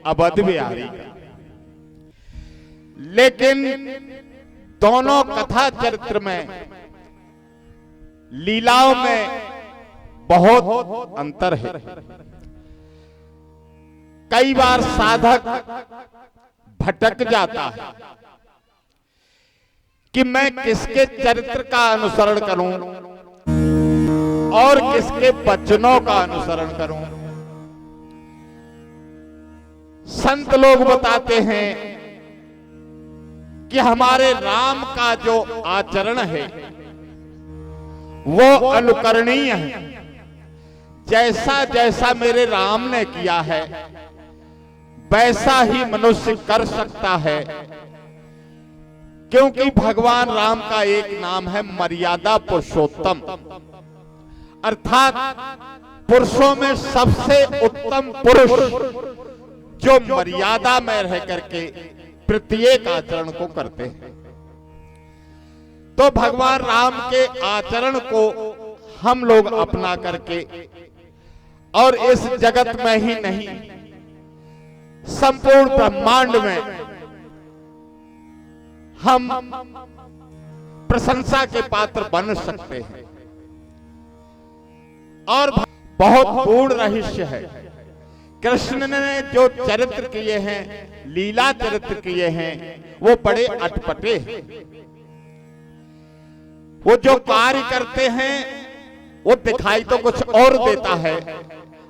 अवध बिहारी का। लेकिन दोनों कथा चरित्र में, लीलाओं में बहुत अंतर है। कई बार साधक भटक जाता है कि मैं किसके चरित्र का अनुसरण करूं और किसके वचनों का अनुसरण करूं। संत लोग बताते हैं कि हमारे राम का जो आचरण है वो अनुकरणीय है। जैसा जैसा मेरे राम ने किया है वैसा ही मनुष्य कर सकता है, क्योंकि भगवान राम का एक नाम है मर्यादा पुरुषोत्तम, अर्थात पुरुषों में सबसे उत्तम पुरुष जो मर्यादा में रह करके प्रत्येक आचरण को करते हैं। तो भगवान राम के आचरण को हम लोग अपना करके, और इस जगत में ही नहीं संपूर्ण ब्रह्मांड में हम प्रशंसा के पात्र बन सकते हैं। और बहुत पूर्ण रहस्य है। कृष्ण ने जो चरित्र किए हैं, लीला चरित्र किए हैं, वो बड़े अटपटे हैं। वो जो कार्य करते हैं वो दिखाई तो कुछ और देता है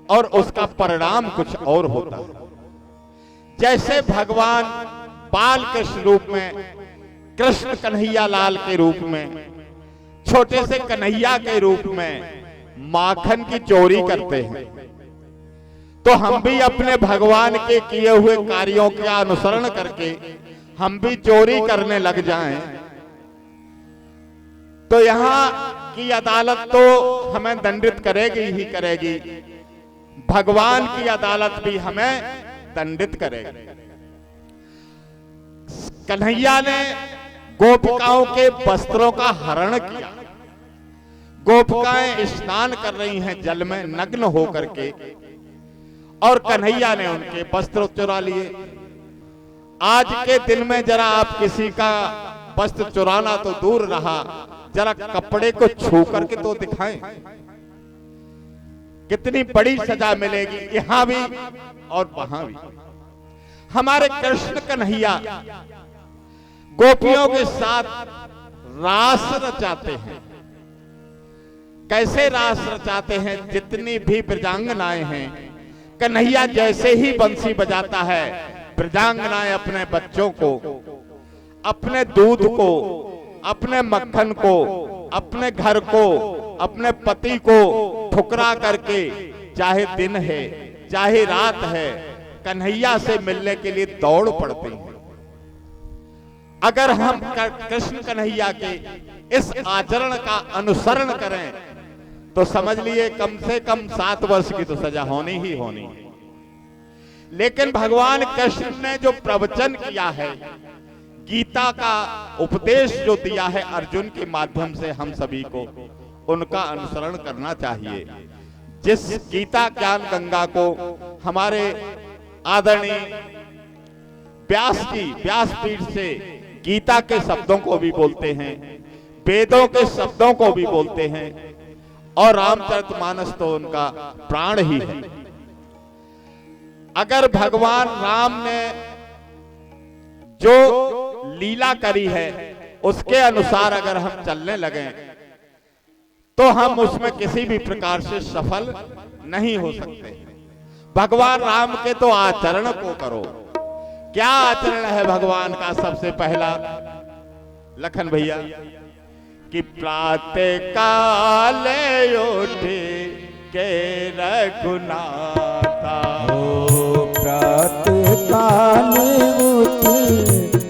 और उसका परिणाम कुछ और होता है। जैसे भगवान बाल कृष्ण रूप में, कृष्ण कन्हैया लाल के रूप में, छोटे से कन्हैया के रूप में माखन की चोरी करते हैं, तो हम भी अपने भगवान के किए हुए कार्यों का अनुसरण करके हम भी चोरी करने लग जाएं, तो यहां की अदालत तो हमें दंडित करेगी ही करेगी, भगवान की अदालत भी हमें दंडित करेगी। कन्हैया ने गोपिकाओं के वस्त्रों का हरण किया। गोपिकाएं स्नान कर रही हैं जल में नग्न होकर के, और कन्हैया ने उनके वस्त्र चुरा लिए। आज के दिन में जरा आप किसी का वस्त्र चुराना तो दूर रहा, जरा कपड़े को छू करके तो दिखाएं, कितनी बड़ी सजा मिलेगी यहां भी और वहां भी। हमारे कृष्ण कन्हैया गोपियों के साथ रास रचाते हैं। कैसे रास रचाते हैं? जितनी भी ब्रजांगनाएं हैं, कन्हैया जैसे ही बंसी बजाता है, ब्रजांगनाएं अपने बच्चों को, अपने दूध को, अपने मक्खन को, अपने घर को, अपने पति को ठुकरा करके, चाहे दिन है चाहे रात है, कन्हैया से मिलने के लिए दौड़ पड़ते हैं। अगर हम कृष्ण कन्हैया के इस आचरण का अनुसरण करें तो समझ लिए कम से कम 7 वर्ष की तो सजा होनी ही होनी है। लेकिन भगवान कृष्ण ने जो प्रवचन किया है, गीता का उपदेश जो दिया है अर्जुन के माध्यम से, हम सभी को उनका अनुसरण करना चाहिए। जिस गीता ज्ञान गंगा को हमारे आदरणीय व्यासपीठ से गीता के शब्दों को भी बोलते हैं, वेदों के शब्दों को भी बोलते हैं, और रामचरितमानस तो उनका प्राण ही है। अगर भगवान राम ने जो लीला करी है उसके अनुसार अगर हम चलने लगे तो हम उसमें किसी भी प्रकार से सफल नहीं हो सकते। भगवान राम के तो आचरण को करो। क्या आचरण है भगवान का? सबसे पहला लखन भैया कि प्रातः काले उठे के रघुनाथा, प्रातः काले उठे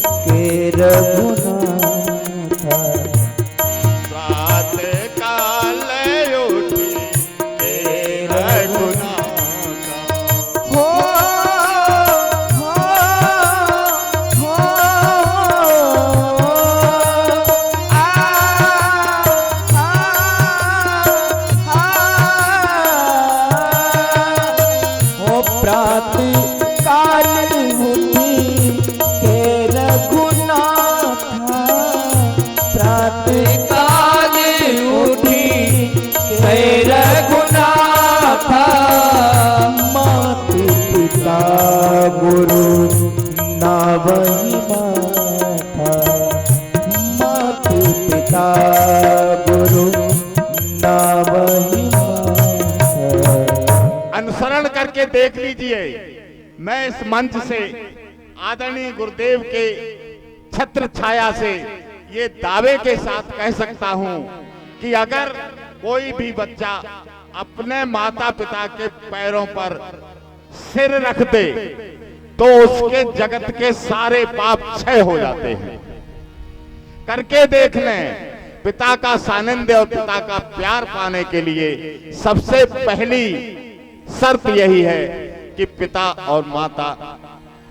के रघुनाथा, प्रातः काले उठे के रघुनाथा, प्रातः गुरु ना वही माता, मात पिता गुरु ना वही माता। अनुसरण करके देख लीजिए। मैं इस मंच से आदरणीय गुरुदेव के छत्र छाया से ये दावे के साथ कह सकता हूं कि अगर कोई भी बच्चा अपने माता पिता के पैरों पर सिर रख दे तो उसके जगत के सारे पाप क्षय हो जाते हैं। करके देख लें। पिता का सानिध्य और पिता का प्यार पाने के लिए सबसे पहली शर्त यही है कि पिता और माता,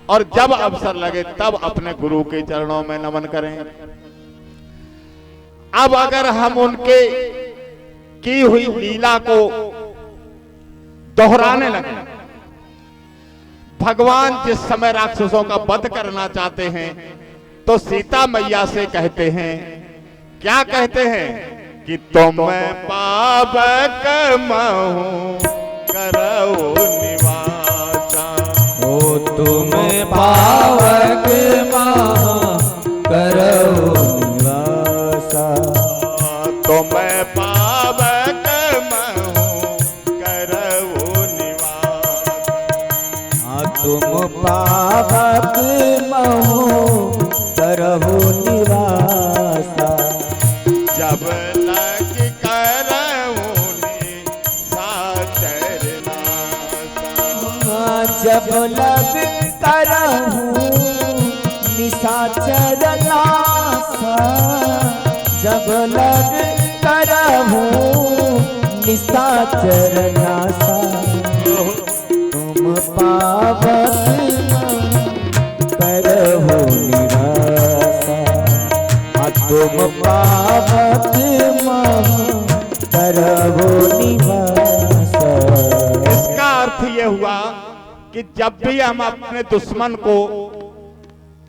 और जब अवसर लगे तब अपने गुरु के चरणों में नमन करें। अब अगर हम उनके की हुई लीला को दोहराने लगे, भगवान जिस समय राक्षसों का वध करना चाहते हैं तो सीता मैया से कहते हैं, क्या कहते हैं कि तुम पावक महु करो निवासा। ओ तुम पावक महु करो निवासा। तुम पावक महु करो निवासा। तुम पावक महु करहु निवासा। जब लग करहु निशाचर नासा। जब लग करहु निशाचर नासा। जब लग करहु निशाचर नासा। तुम पावक करहु निवासा। तुम पावक करहु निवासा। इसका अर्थ यह हुआ कि जब भी हम अपने दुश्मन को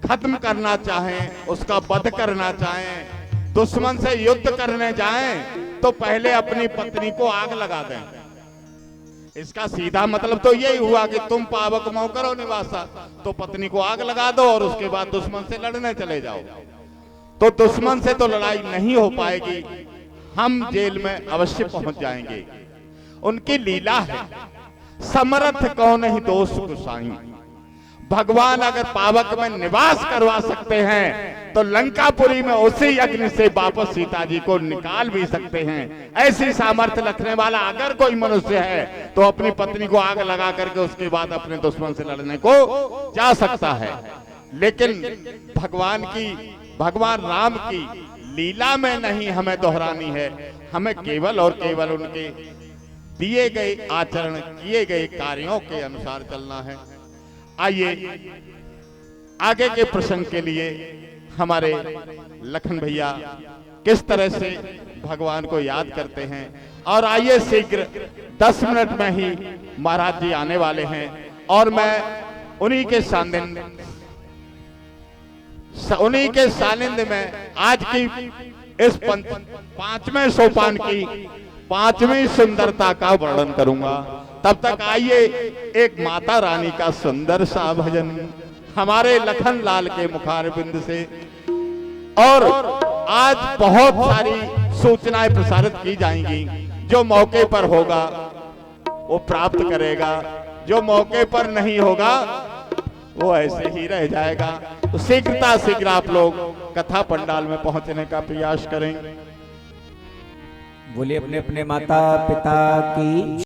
खत्म करना चाहें, उसका वध करना चाहें, दुश्मन से युद्ध करने जाएं, तो पहले अपनी पत्नी को आग लगा दें। इसका सीधा मतलब तो यही हुआ कि तुम पावक महु करो निवासा, तो पत्नी को आग लगा दो और उसके बाद दुश्मन से लड़ने चले जाओ। तो दुश्मन से तो लड़ाई नहीं हो पाएगी, हम जेल में अवश्य पहुंच जाएंगे। उनकी लीला है, समर्थ कौन ही दोष गुसाई। भगवान अगर पावक में निवास करवा सकते हैं तो लंकापुरी में उसी अग्नि से वापस सीता जी को निकाल भी सकते हैं। ऐसी सामर्थ्य रखने वाला अगर कोई मनुष्य है तो अपनी पत्नी को आग लगा करके उसके बाद अपने दुश्मन से लड़ने को जा सकता है। लेकिन भगवान राम की लीला में नहीं हमें दोहरानी है, हमें केवल और केवल उनके दिए गए आचरण, किए गए कार्यों के अनुसार चलना है। आइए आगे के प्रसंग के लिए हमारे लखन भैया किस तरह से भगवान को याद करते हैं, और आइए शीघ्र 10 मिनट में ही महाराज जी आने वाले हैं और मैं उन्हीं के सानिध्य में आज की इस 5वें सोपान की 5वीं सुंदरता का वर्णन करूंगा। तब तक आइए एक माता रानी का सुंदर सा भजन हमारे लखन लाल के मुखारबिंद से। और आज बहुत सारी सूचनाएं प्रसारित की जाएंगी, जो मौके पर होगा वो प्राप्त करेगा, जो मौके पर नहीं होगा वो ऐसे ही रह जाएगा। तो शीघ्र आप लोग कथा पंडाल में पहुंचने का प्रयास करें। बोले अपने अपने माता पिता की